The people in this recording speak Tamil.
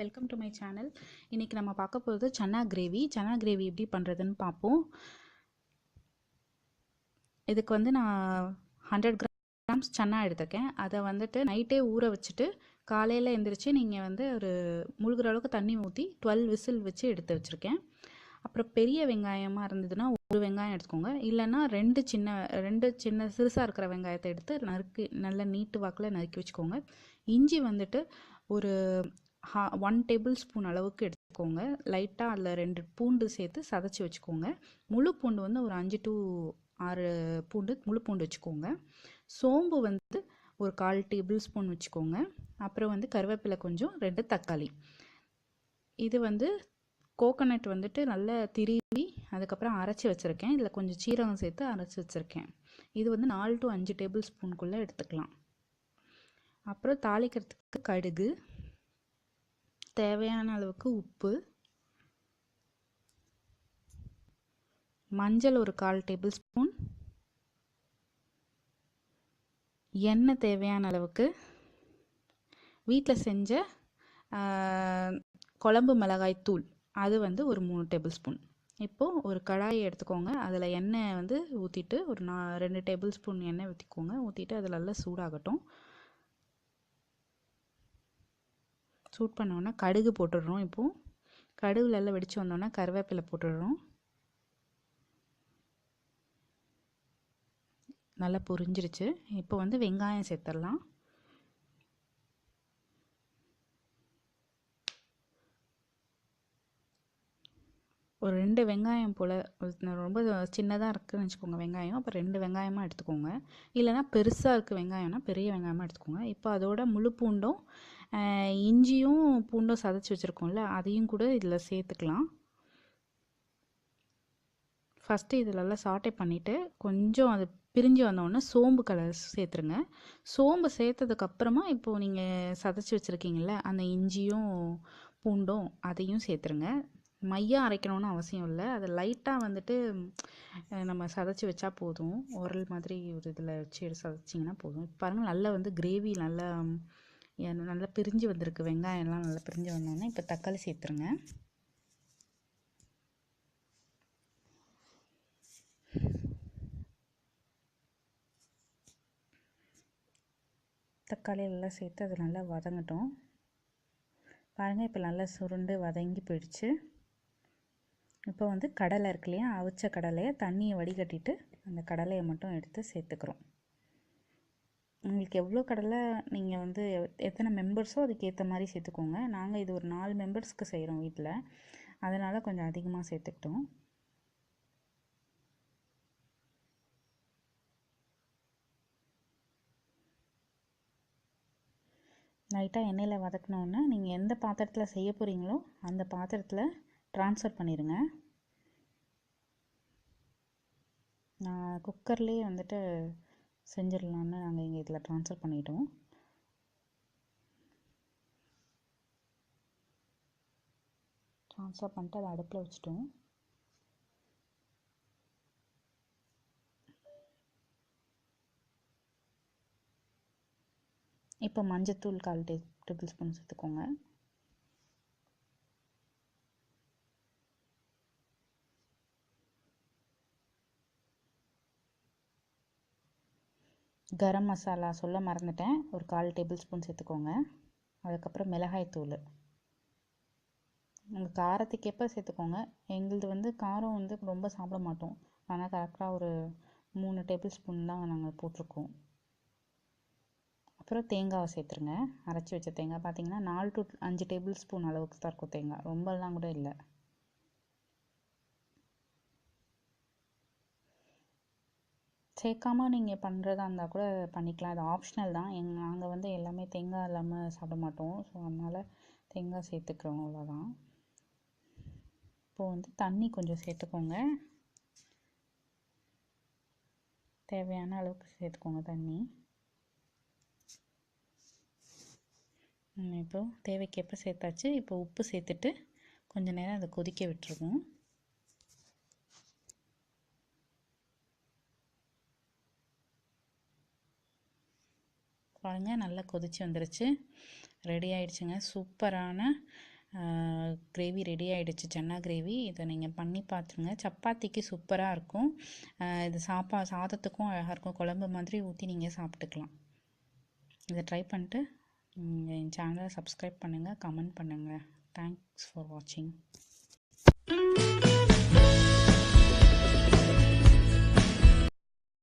Welcome to my channel. இன்றைக்கி நம்ம பார்க்க போகிறது சன்னா கிரேவி. சன்னா கிரேவி எப்படி பண்ணுறதுன்னு பார்ப்போம். இதுக்கு வந்து நான் 100 கிராம்ஸ் சன்னா எடுத்துருக்கேன். அதை வந்துட்டு நைட்டே ஊற வச்சுட்டு காலையில் எழுந்திரிச்சு நீங்கள் வந்து ஒரு முழுகிற அளவுக்கு தண்ணி ஊற்றி 12 விசில் வச்சு எடுத்து வச்சுருக்கேன். அப்புறம் பெரிய வெங்காயமாக இருந்ததுன்னா ஒரு வெங்காயம் எடுத்துக்கோங்க. இல்லைன்னா ரெண்டு சின்ன சிறுசாக இருக்கிற வெங்காயத்தை எடுத்து நறுக்கி நல்லா நீட்டு வாக்கில் நறுக்கி வச்சுக்கோங்க. இஞ்சி வந்துட்டு ஒரு 1 டேபிள் ஸ்பூன் அளவுக்கு எடுத்துக்கோங்க. லைட்டாக அதில் 2 பூண்டு சேர்த்து சதைச்சி வச்சுக்கோங்க. முழு பூண்டு வந்து ஒரு 5 to 6 முழு பூண்டு வச்சுக்கோங்க. சோம்பு வந்து ஒரு 1/4 டேபிள் ஸ்பூன் வச்சுக்கோங்க. அப்புறம் வந்து கருவேப்பிலை கொஞ்சம், 2 தக்காளி. இது வந்து கோகோனட் வந்துட்டு நல்லா திருவி அதுக்கப்புறம் அரைச்சி வச்சுருக்கேன். இதில் கொஞ்சம் சீரகம் சேர்த்து அரைச்சி வச்சுருக்கேன். இது வந்து 4 to 5 டேபிள் ஸ்பூனுக்குள்ளே எடுத்துக்கலாம். அப்புறம் தாளிக்கிறதுக்கு கடுகு, தேவையான அளவுக்கு உப்பு, மஞ்சள் ஒரு 1/4 டேபிள் ஸ்பூன், எண்ணெய் தேவையான அளவுக்கு, வீட்டில் செஞ்ச குழம்பு மிளகாய் தூள் அது வந்து ஒரு 3 டேபிள் ஸ்பூன். இப்போது ஒரு கடாயை எடுத்துக்கோங்க. அதில் எண்ணெய் வந்து ஊற்றிட்டு ஒரு 2 டேபிள் ஸ்பூன் எண்ணெய் ஊற்றிக்கோங்க. ஊற்றிட்டு அதில் நல்லா சூடாகட்டும். சூட் பண்ணோன்னா கடுகு போட்டுடுறோம். இப்போது கடுகு நல்லா வெடித்து வந்தோன்னா கருவேப்பிலை போட்டுடுறோம். நல்லா பொரிஞ்சிருச்சு. இப்போ வந்து வெங்காயம் சேர்த்துடலாம். ஒரு 2 வெங்காயம் போல், ரொம்ப சின்னதாக இருக்குதுன்னு வச்சுக்கோங்க வெங்காயம். அப்போ 2 வெங்காயமாக எடுத்துக்கோங்க. இல்லைனா பெருசாக இருக்குது வெங்காயம்னா பெரிய வெங்காயமாக எடுத்துக்கோங்க. இப்போ அதோட முழு பூண்டும் இஞ்சியும் பூண்டும் சதைச்சி வச்சுருக்கோம்ல அதையும் கூட இதில் சேர்த்துக்கலாம். ஃபஸ்ட்டு இதிலெல்லாம் சாட்டை பண்ணிவிட்டு கொஞ்சம் அது பிரிஞ்சு வந்தோடனே சோம்பு கலர் சேர்த்துருங்க. சோம்பு சேர்த்ததுக்கப்புறமா இப்போது நீங்கள் சதைச்சி வச்சுருக்கீங்கள அந்த இஞ்சியும் பூண்டும் அதையும் சேர்த்துருங்க. மையாக அரைக்கணும்னு அவசியம் இல்லை. அதை லைட்டாக வந்துட்டு நம்ம சதைச்சி வச்சா போதும். உரல் மாதிரி ஒரு இதில் வச்சு சதைச்சிங்கன்னா போதும். இப்போ பாருங்கள் நல்லா வந்து கிரேவி நல்லா பிரிஞ்சு வந்திருக்கு. வெங்காயம்லாம் நல்லா பிரிஞ்சு வந்தோடனே இப்போ தக்காளி சேர்த்துருங்க. தக்காளி எல்லாம் சேர்த்து அது நல்லா வதங்கட்டும். பாருங்கள் இப்போ நல்லா சுருண்டு வதங்கி போயிடுச்சு. இப்போ வந்து கடலை இருக்கு இல்லையா, அவிச்ச கடலையை தண்ணியை வடிகட்டிட்டு அந்த கடலையை மட்டும் எடுத்து சேர்த்துக்கிறோம். உங்களுக்கு எவ்வளோ கடலை நீங்கள் வந்து எத்தனை மெம்பர்ஸோ அதுக்கேற்ற மாதிரி சேர்த்துக்கோங்க. நாங்கள் இது ஒரு 4 மெம்பர்ஸ்க்கு செய்கிறோம் வீட்டில், அதனால் கொஞ்சம் அதிகமாக சேர்த்துக்கிட்டோம். லைட்டாக எண்ணெயில் வதக்கினோன்னா நீங்கள் எந்த பாத்திரத்தில் செய்ய போகிறீங்களோ அந்த பாத்திரத்தில் ட்ரான்ஸ்ஃபர் பண்ணிடுங்க. நான் குக்கர்லேயே வந்துட்டு செஞ்சிடலான்னு நாங்கள் இங்கே இதில் ட்ரான்ஸ்ஃபர் பண்ணிட்டோம். ட்ரான்ஸ்ஃபர் பண்ணிட்டு அதை அடுப்பில் வச்சுட்டோம். இப்போ மஞ்சத்தூள் 1/4 டேபிள் ஸ்பூன் சேர்த்துக்கோங்க. கரம் மசாலா சொல்ல மறந்துட்டேன், ஒரு 1/4 டேபிள் ஸ்பூன் சேர்த்துக்கோங்க. அதுக்கப்புறம் மிளகாய் தூள் உங்கள் காரத்துக்கேற்ப சேர்த்துக்கோங்க. எங்களது வந்து காரம் வந்து ரொம்ப சாப்பிட மாட்டோம், ஆனால் கரெக்டாக ஒரு 3 டேபிள் ஸ்பூன் தான் நாங்கள் போட்டிருக்கோம். அப்புறம் தேங்காவை சேர்த்துருங்க. அரைச்சி வச்ச தேங்காய் பார்த்திங்கன்னா 4 to 5 டேபிள் ஸ்பூன் அளவுக்கு தான் இருக்கும் தேங்காய், ரொம்பலாம் கூட இல்லை. சேர்க்காமல் நீங்கள் பண்ணுறதா இருந்தால் கூட பண்ணிக்கலாம், அது ஆப்ஷனல் தான். நாங்கள் வந்து எல்லாமே தேங்காய் இல்லாமல் சாப்பிட மாட்டோம், ஸோ அதனால் தேங்காய் சேர்த்துக்கிறோம், அவ்வளோதான். இப்போது வந்து தண்ணி கொஞ்சம் சேர்த்துக்கோங்க, தேவையான அளவுக்கு சேர்த்துக்கோங்க தண்ணி. இப்போது தேவைக்கேற்ப சேர்த்தாச்சு. இப்போ உப்பு சேர்த்துட்டு கொஞ்சம் நேரம் அதை கொதிக்க விட்டுருவோம். பாருங்கள் நல்லா கொதிச்சு வந்துருச்சு, ரெடி ஆயிடுச்சுங்க. சூப்பரான கிரேவி ரெடி ஆகிடுச்சு, சன்னா கிரேவி. இதை நீங்கள் பண்ணி பார்த்துருங்க. சப்பாத்திக்கு சூப்பராக இருக்கும். இது சாதத்துக்கும் அழகாக இருக்கும். குழம்பு மாதிரி ஊற்றி நீங்கள் சாப்பிட்டுக்கலாம். இதை ட்ரை பண்ணிட்டு என் சேனலை சப்ஸ்கிரைப் பண்ணுங்கள், கமெண்ட் பண்ணுங்கள். தேங்க்ஸ் ஃபார் வாட்சிங்.